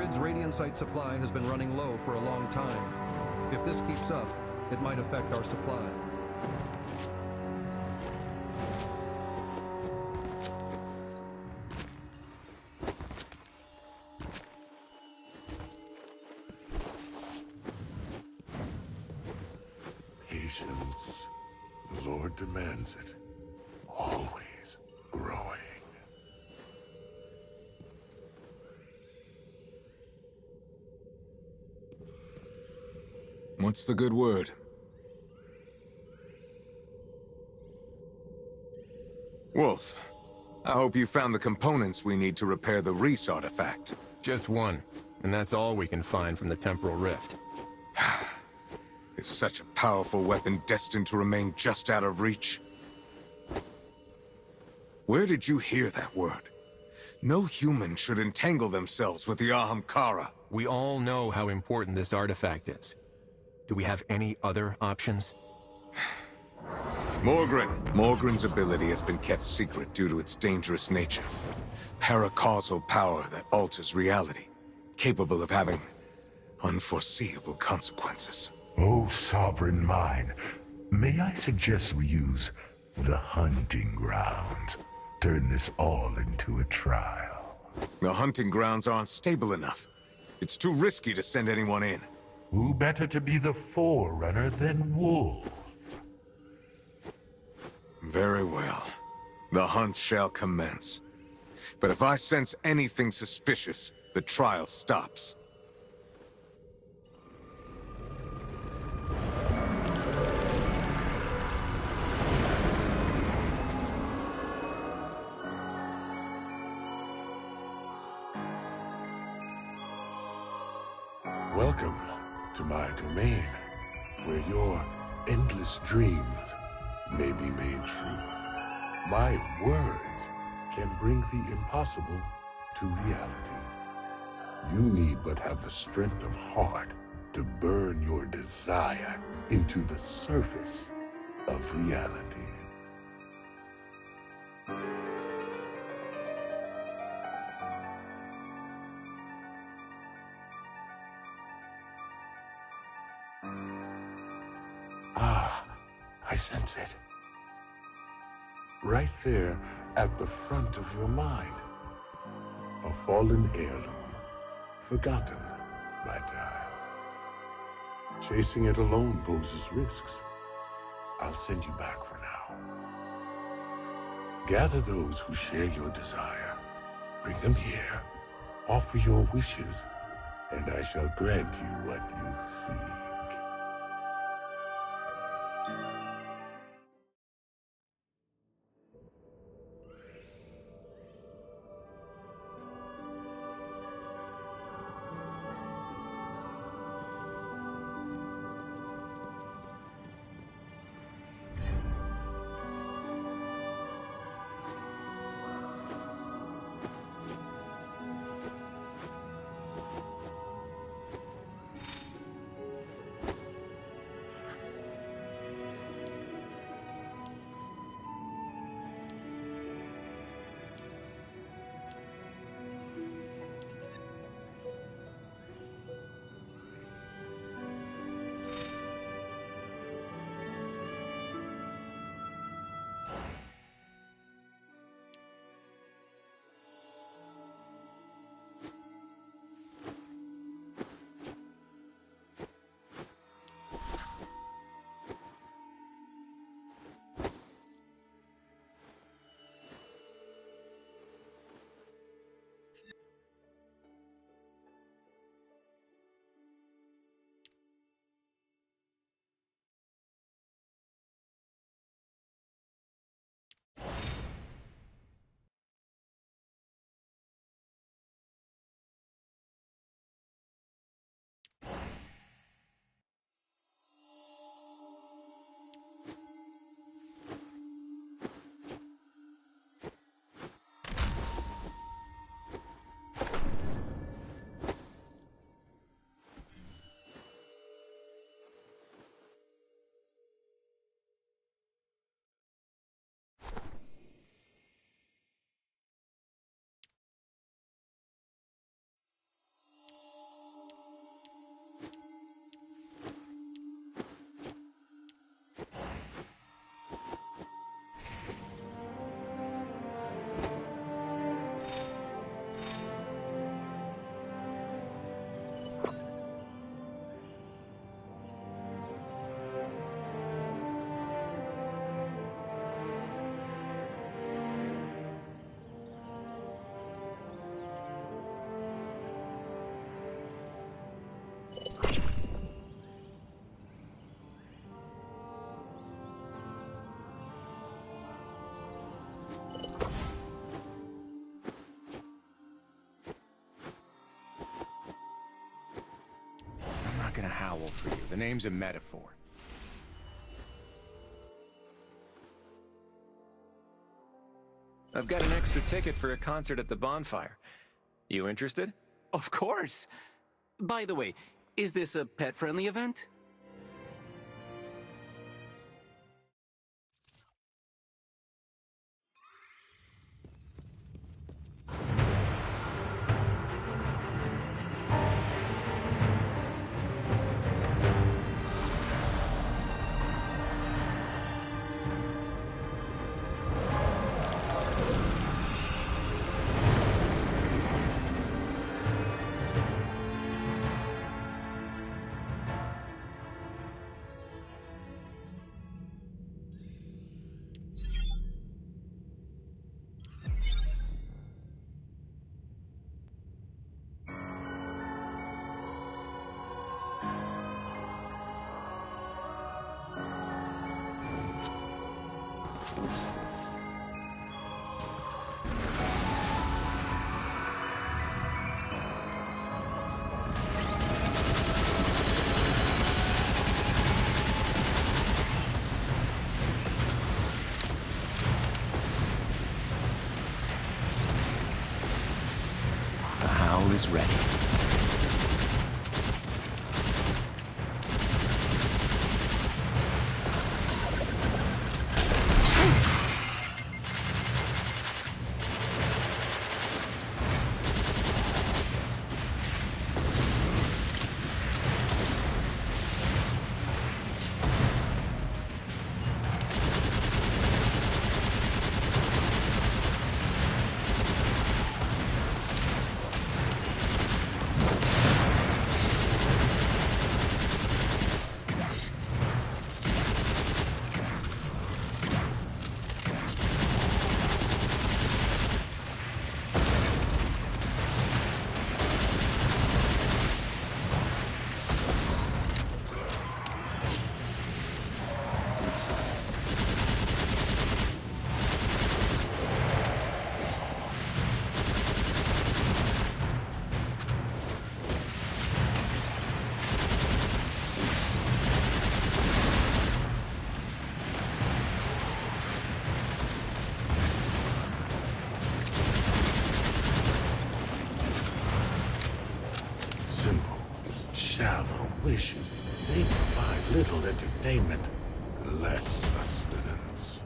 grid's radiantite supply has been running low for a long time. If this keeps up, it might affect our supply. Patience. The Lord demands it. Always growing. What's the good word? Wolf, I hope you found the components we need to repair the Reese artifact. Just one, and that's all we can find from the Temporal Rift. Is such a powerful weapon destined to remain just out of reach? Where did you hear that word? No human should entangle themselves with the Ahamkara. We all know how important this artifact is. Do we have any other options? Morgren's ability has been kept secret due to its dangerous nature. Paracausal power that alters reality, capable of having unforeseeable consequences. Oh, sovereign mine, may I suggest we use the hunting grounds? Turn this all into a trial. The hunting grounds aren't stable enough. It's too risky to send anyone in. Who better to be the forerunner than Wolf? Very well. The hunt shall commence. But if I sense anything suspicious, the trial stops. Welcome to my domain, where your endless dreams may be made true. My words can bring the impossible to reality. You need but have the strength of heart to burn your desire into the surface of reality. Ah, I sense it. Right there at the front of your mind. A fallen heirloom, forgotten by time. Chasing it alone poses risks. I'll send you back for now. Gather those who share your desire. Bring them here. Offer your wishes, and I shall grant you what you seek. gonna howl for you. The name's a metaphor. I've got an extra ticket for a concert at the bonfire. You interested? Of course! By the way, is this a pet-friendly event? The howl is ready. Simple, shallow wishes. They provide little entertainment, less sustenance.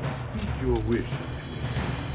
Speak your wish into existence.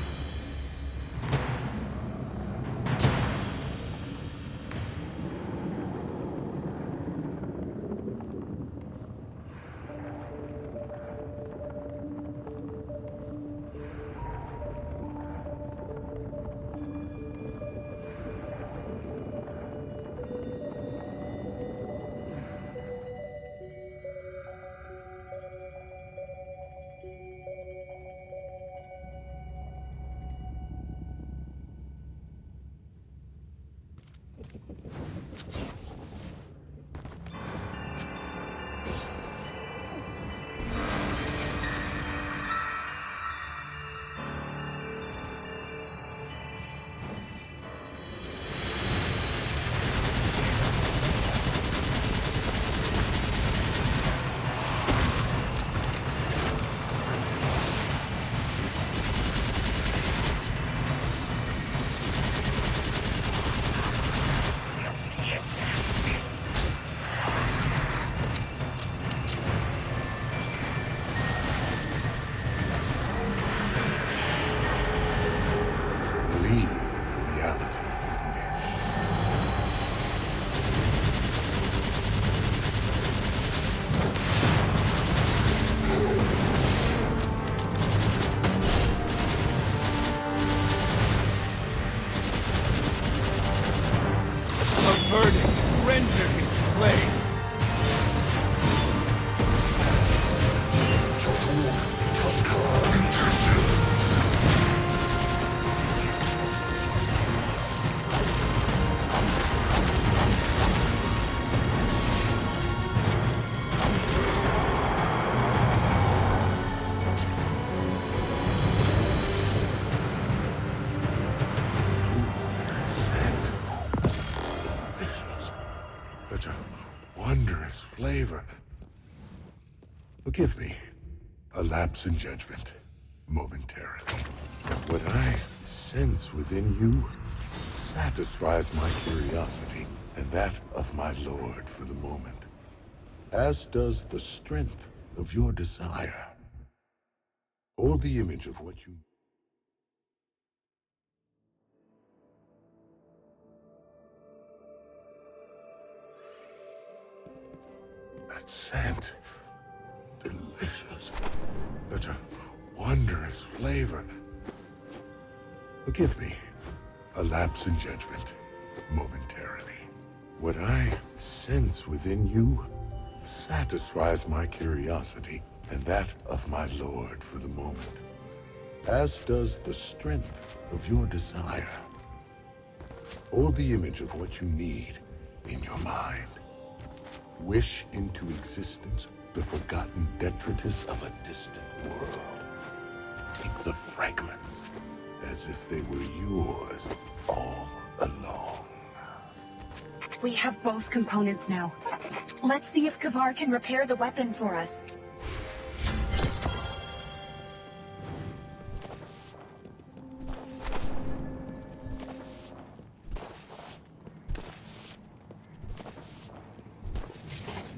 flavor. Forgive me. A lapse in judgment. Momentarily. What I sense within you satisfies my curiosity and that of my lord for the moment, as does the strength of your desire. Hold the image of what you... That scent. Delicious. Such a wondrous flavor. Forgive me. A lapse in judgment. Momentarily. What I sense within you satisfies my curiosity and that of my lord for the moment, as does the strength of your desire. Hold the image of what you need in your mind. Wish into existence the forgotten detritus of a distant world. Take the fragments as if they were yours all along. We have both components now. Let's see if Kavar can repair the weapon for us.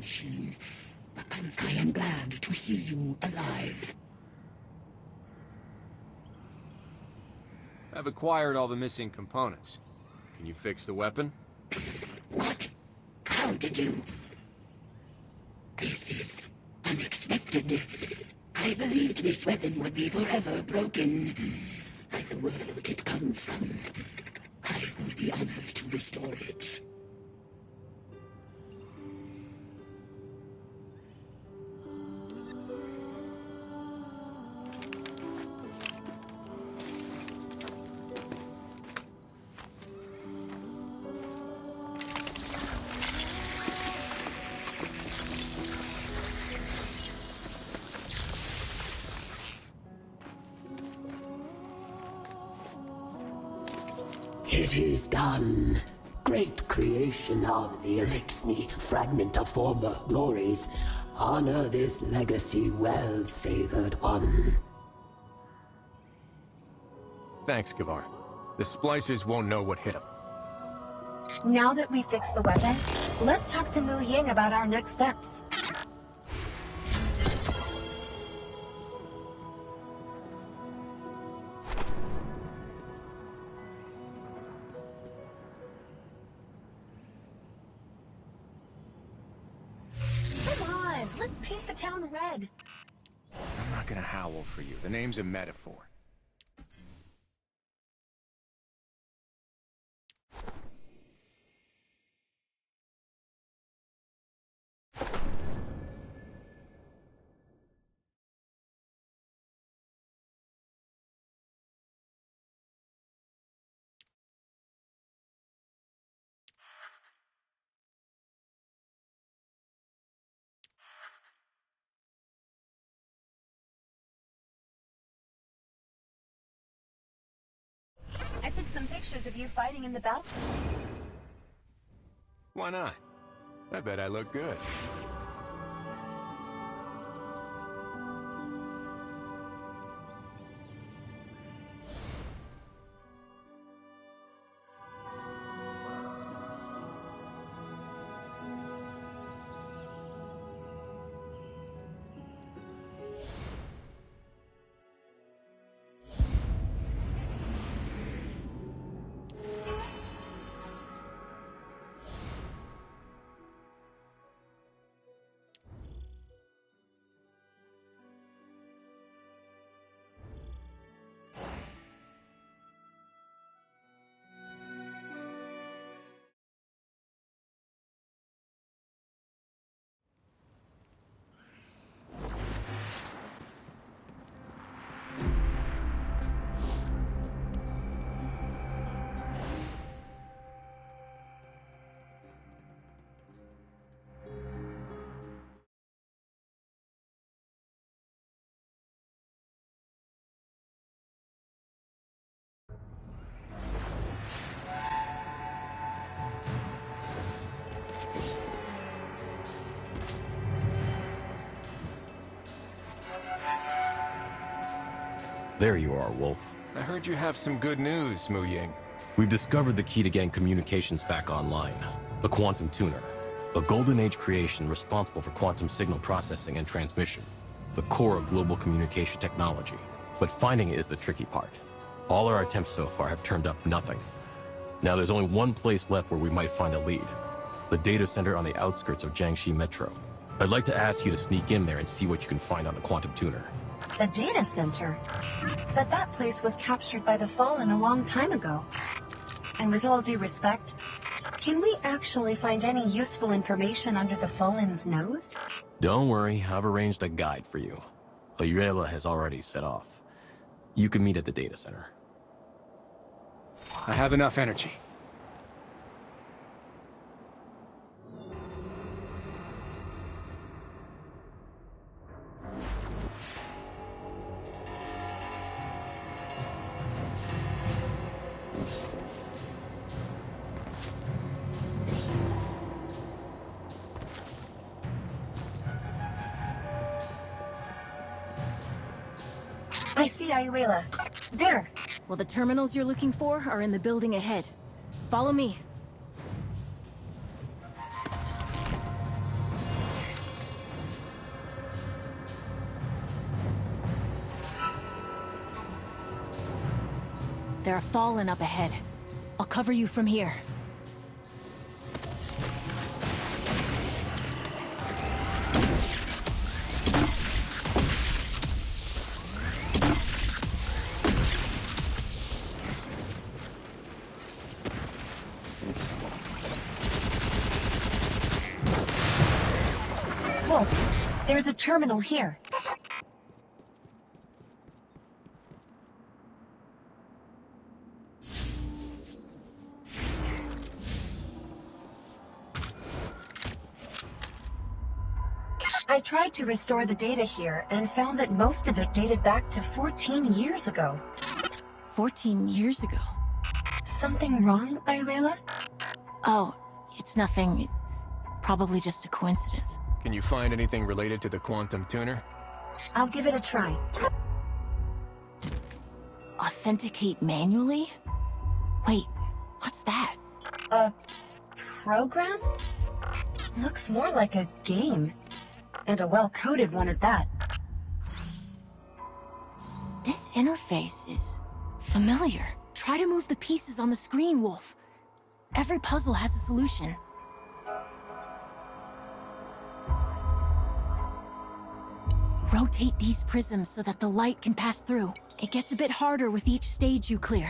Sheen, I am glad to see you alive. I've acquired all the missing components. Can you fix the weapon? What? How did you? This is unexpected. I believed this weapon would be forever broken. Like the world it comes from. I would be honored to restore it. It is done. Great creation of the Elixni, fragment of former glories. Honor this legacy, well-favored one. Thanks, Kavar. The splicers won't know what hit them. Now that we fixed the weapon, let's talk to Mu Ying about our next steps. Come on, let's paint the town red. I'm not gonna howl for you. The name's a metaphor. I took some pictures of you fighting in the battle. Why not? I bet I look good. There you are, Wolf. I heard you have some good news, Mu Ying. We've discovered the key to getting communications back online. The Quantum Tuner. A Golden Age creation responsible for quantum signal processing and transmission. The core of global communication technology. But finding it is the tricky part. All our attempts so far have turned up nothing. Now there's only one place left where we might find a lead. The data center on the outskirts of Jiangxi Metro. I'd like to ask you to sneak in there and see what you can find on the Quantum Tuner. The data center? But that place was captured by the Fallen a long time ago. And with all due respect, can we actually find any useful information under the Fallen's nose? Don't worry, I've arranged a guide for you. Ayuela has already set off. You can meet at the data center. I have enough energy. I see Ayuela. There. Well, the terminals you're looking for are in the building ahead. Follow me. There are Fallen up ahead. I'll cover you from here. Wolf, there's a terminal here. I tried to restore the data here and found that most of it dated back to 14 years ago. 14 years ago? Something wrong, Ayuela? Oh, it's nothing. Probably just a coincidence. Can you find anything related to the Quantum Tuner? I'll give it a try. Authenticate manually? Wait, what's that? A program? Looks more like a game. And a well-coded one at that. This interface is familiar. Try to move the pieces on the screen, Wolf. Every puzzle has a solution. Rotate these prisms so that the light can pass through. It gets a bit harder with each stage you clear.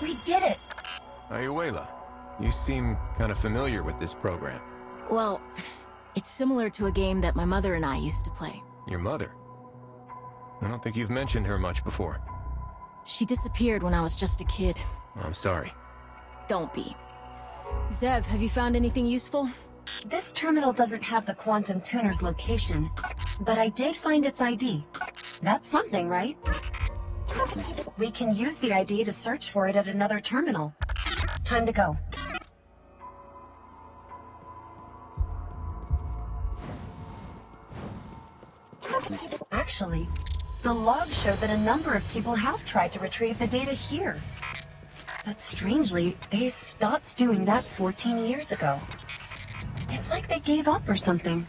We did it! Ayuela, you seem kind of familiar with this program. Well, it's similar to a game that my mother and I used to play. Your mother? I don't think you've mentioned her much before. She disappeared when I was just a kid. I'm sorry. Don't be. Zev, have you found anything useful? This terminal doesn't have the Quantum Tuner's location, but I did find its ID. That's something, right? We can use the ID to search for it at another terminal. Time to go. Actually, the logs show that a number of people have tried to retrieve the data here. But strangely, they stopped doing that 14 years ago. It's like they gave up or something.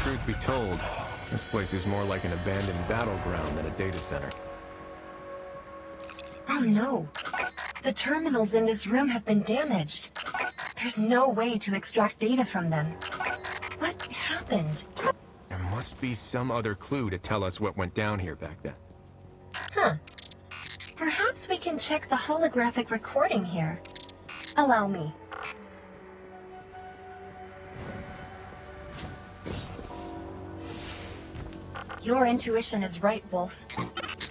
Truth be told, this place is more like an abandoned battleground than a data center. Oh no. The terminals in this room have been damaged. There's no way to extract data from them. What happened? There must be some other clue to tell us what went down here back then. Huh. Perhaps we can check the holographic recording here. Allow me. Your intuition is right, Wolf.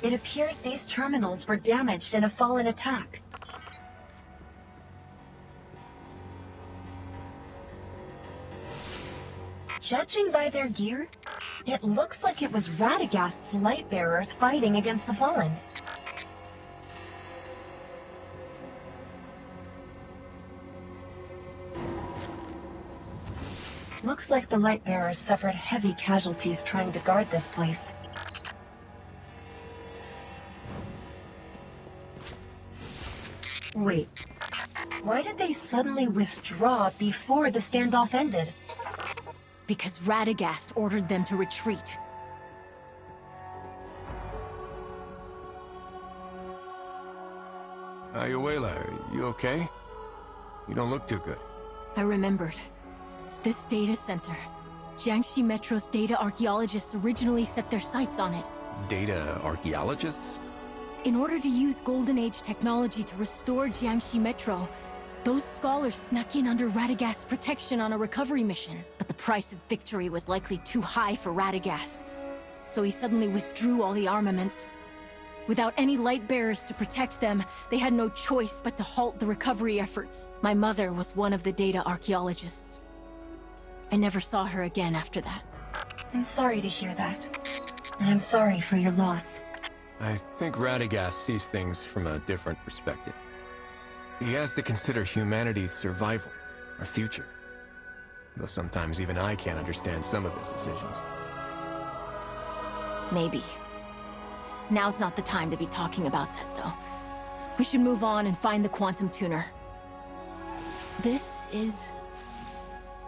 It appears these terminals were damaged in a Fallen attack. Judging by their gear, it looks like it was Radagast's light bearers fighting against the Fallen. Looks like the light bearers suffered heavy casualties trying to guard this place. Wait, why did they suddenly withdraw before the standoff ended? Because Radagast ordered them to retreat. Ayuela, are you okay? You don't look too good. I remembered. This data center. Jiangxi Metro's data archaeologists originally set their sights on it. Data archaeologists? In order to use Golden Age technology to restore Jiangxi Metro, those scholars snuck in under Radagast's protection on a recovery mission. But the price of victory was likely too high for Radagast, so he suddenly withdrew all the armaments. Without any light bearers to protect them, they had no choice but to halt the recovery efforts. My mother was one of the data archaeologists. I never saw her again after that. I'm sorry to hear that. And I'm sorry for your loss. I think Radagast sees things from a different perspective. He has to consider humanity's survival, our future. Though sometimes even I can't understand some of his decisions. Maybe. Now's not the time to be talking about that, though. We should move on and find the quantum tuner. This is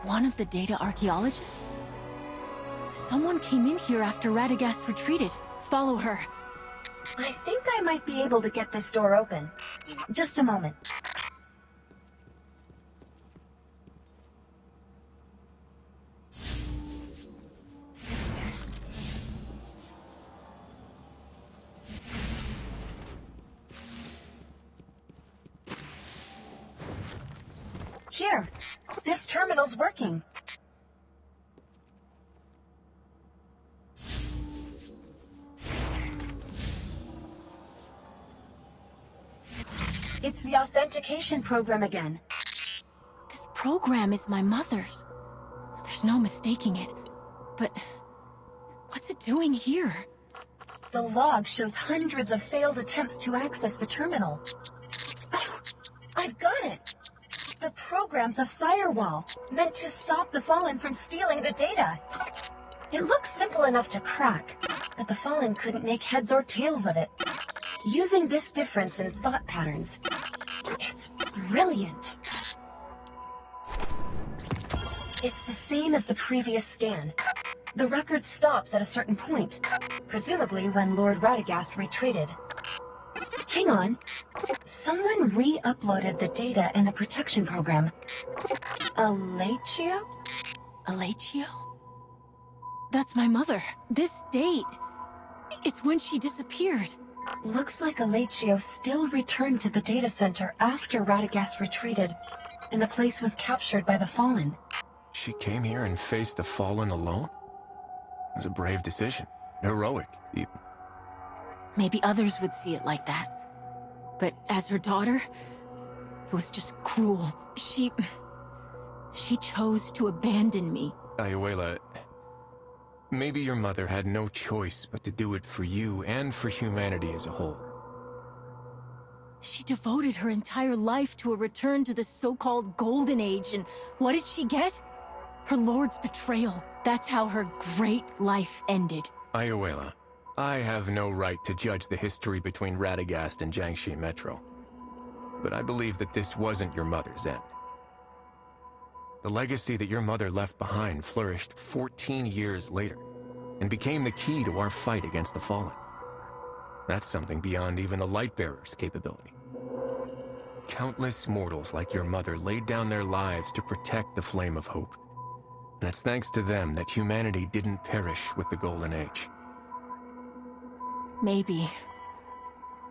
one of the data archaeologists? Someone came in here after Radagast retreated. Follow her. I think I might be able to get this door open. Just a moment. Here, this terminal's working. It's the authentication program again. This program is my mother's. There's no mistaking it. But what's it doing here? The log shows hundreds of failed attempts to access the terminal. Oh, I've got it! The program's a firewall, meant to stop the Fallen from stealing the data. It looks simple enough to crack, but the Fallen couldn't make heads or tails of it. Using this difference in thought patterns, it's brilliant. It's the same as the previous scan. The record stops at a certain point, presumably when Lord Radagast retreated. Hang on. Someone re-uploaded the data in the protection program. Alatio? Alatio? That's my mother. This date. It's when she disappeared. Looks like Alatio still returned to the data center after Radagast retreated, and the place was captured by the Fallen. She came here and faced the Fallen alone? It was a brave decision. Heroic, even. Maybe others would see it like that. But as her daughter, it was just cruel. She chose to abandon me. Ayuela, maybe your mother had no choice but to do it for you and for humanity as a whole. She devoted her entire life to a return to the so-called Golden Age, and what did she get? Her lord's betrayal. That's how her great life ended. Ayuela, I have no right to judge the history between Radagast and Jiangxi Metro. But I believe that this wasn't your mother's end. The legacy that your mother left behind flourished 14 years later, and became the key to our fight against the Fallen. That's something beyond even the Lightbearer's capability. Countless mortals like your mother laid down their lives to protect the Flame of Hope. And it's thanks to them that humanity didn't perish with the Golden Age. Maybe.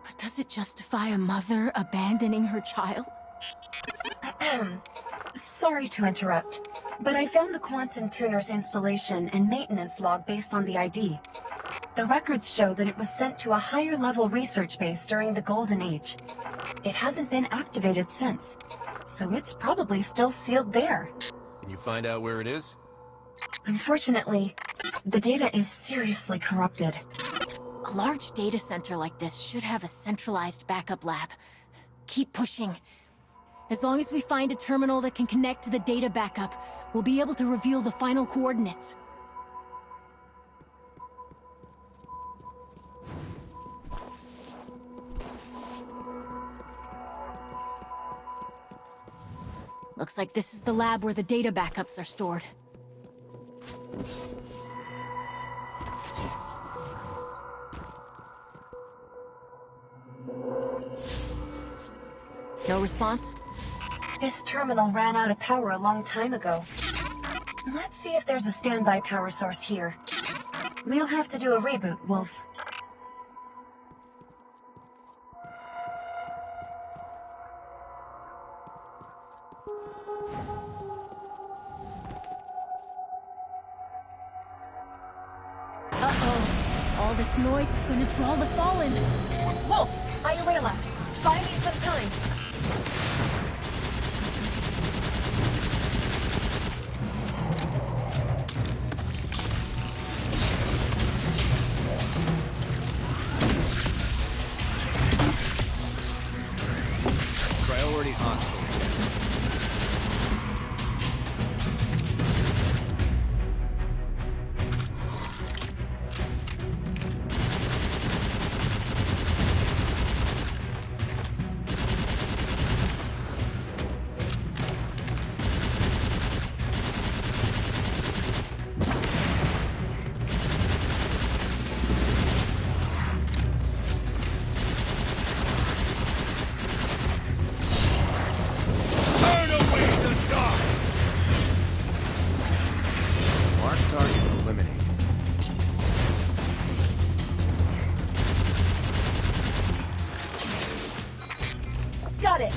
But does it justify a mother abandoning her child? Sorry to interrupt, but I found the Quantum Tuner's installation and maintenance log based on the ID. The records show that it was sent to a higher-level research base during the Golden Age. It hasn't been activated since, so it's probably still sealed there. Can you find out where it is? Unfortunately, the data is seriously corrupted. A large data center like this should have a centralized backup lab. Keep pushing. As long as we find a terminal that can connect to the data backup, we'll be able to reveal the final coordinates. Looks like this is the lab where the data backups are stored. No response? This terminal ran out of power a long time ago. Let's see if there's a standby power source here. We'll have to do a reboot, Wolf. Uh-oh. All this noise is going to draw the Fallen. Wolf! Ayuela! Buy me some time! Priority hostile. Got it!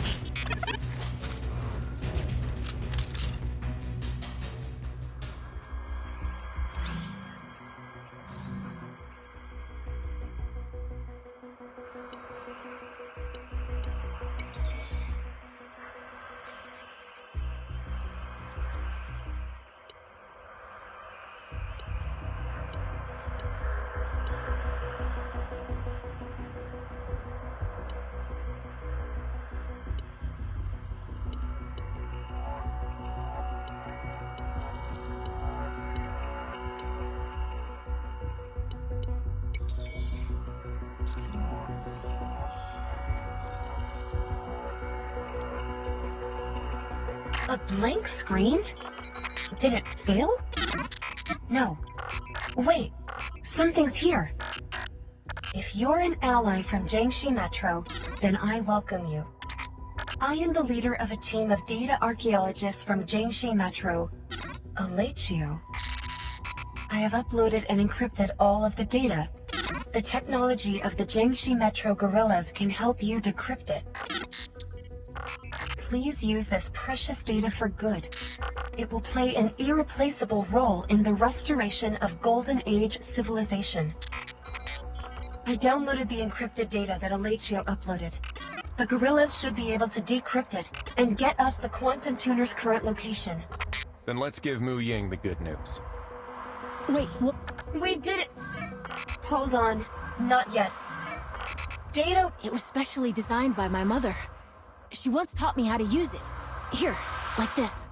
A blank screen? Did it fail? No. Wait, something's here. If you're an ally from Jiangxi Metro, then I welcome you. I am the leader of a team of data archaeologists from Jiangxi Metro, Alachio. I have uploaded and encrypted all of the data. The technology of the Jiangxi Metro guerrillas can help you decrypt it. Please use this precious data for good. It will play an irreplaceable role in the restoration of Golden Age civilization. I downloaded the encrypted data that Alachio uploaded. The guerrillas should be able to decrypt it and get us the Quantum Tuner's current location. Then let's give Mu Ying the good news. Wait, what? We did it! Hold on. Not yet. Data... It was specially designed by my mother. She once taught me how to use it. Here, like this.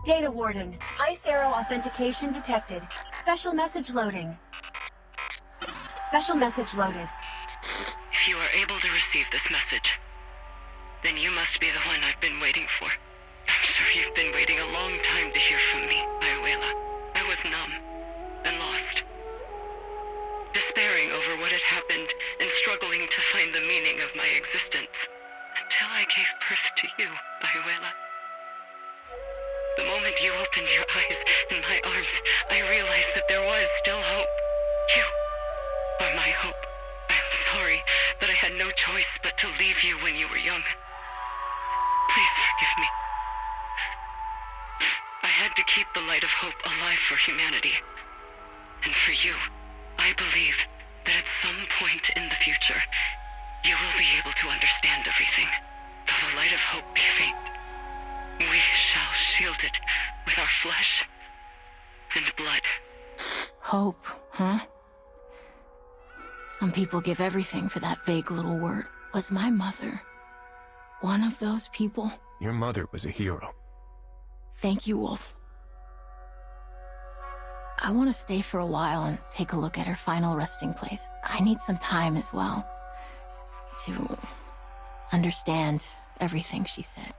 Data Warden. Ice Arrow authentication detected. Special message loading. Special message loaded. receive this message. Then you must be the one I've been waiting for. I'm sure you've been waiting a long time to hear from me, Ayuela. I was numb and lost, despairing over what had happened and struggling to find the meaning of my existence, until I gave birth to you, Ayuela. The moment you opened your eyes in my arms, I realized that there was still hope. You are my hope. I'm sorry that I had no choice but to leave you when you were young. Please forgive me. I had to keep the light of hope alive for humanity. And for you, I believe that at some point in the future, you will be able to understand everything. Though the light of hope be faint, we shall shield it with our flesh and blood. Hope, huh? Some people give everything for that vague little word. Was my mother one of those people? Your mother was a hero. Thank you, Wolf. I want to stay for a while and take a look at her final resting place. I need some time as well to understand everything she said.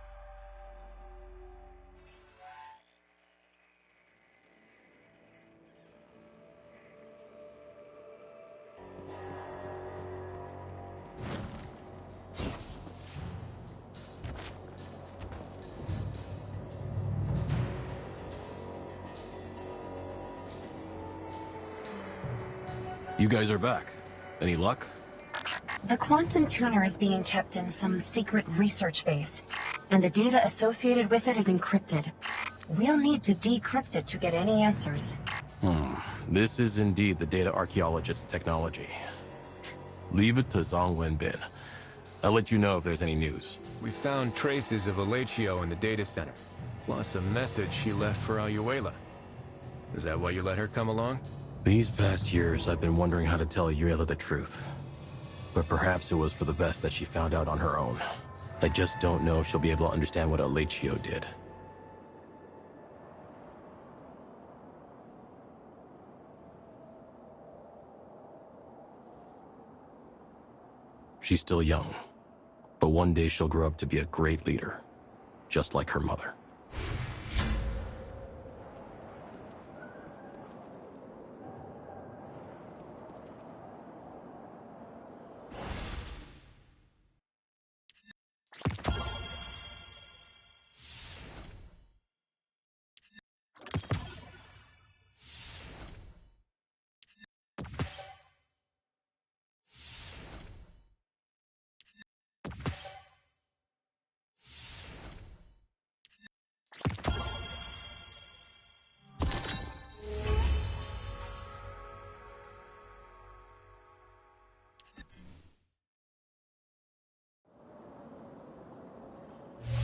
You guys are back. Any luck? The quantum tuner is being kept in some secret research base, and the data associated with it is encrypted. We'll need to decrypt it to get any answers. This is indeed the data archaeologist's technology. Leave it to Zhang Wenbin. I'll let you know if there's any news. We found traces of Alechio in the data center, plus a message she left for Ayuela. Is that why you let her come along? These past years, I've been wondering how to tell Ayuela the truth. But perhaps it was for the best that she found out on her own. I just don't know if she'll be able to understand what Alechio did. She's still young, but one day she'll grow up to be a great leader, just like her mother.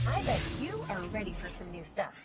I bet you are ready for some new stuff.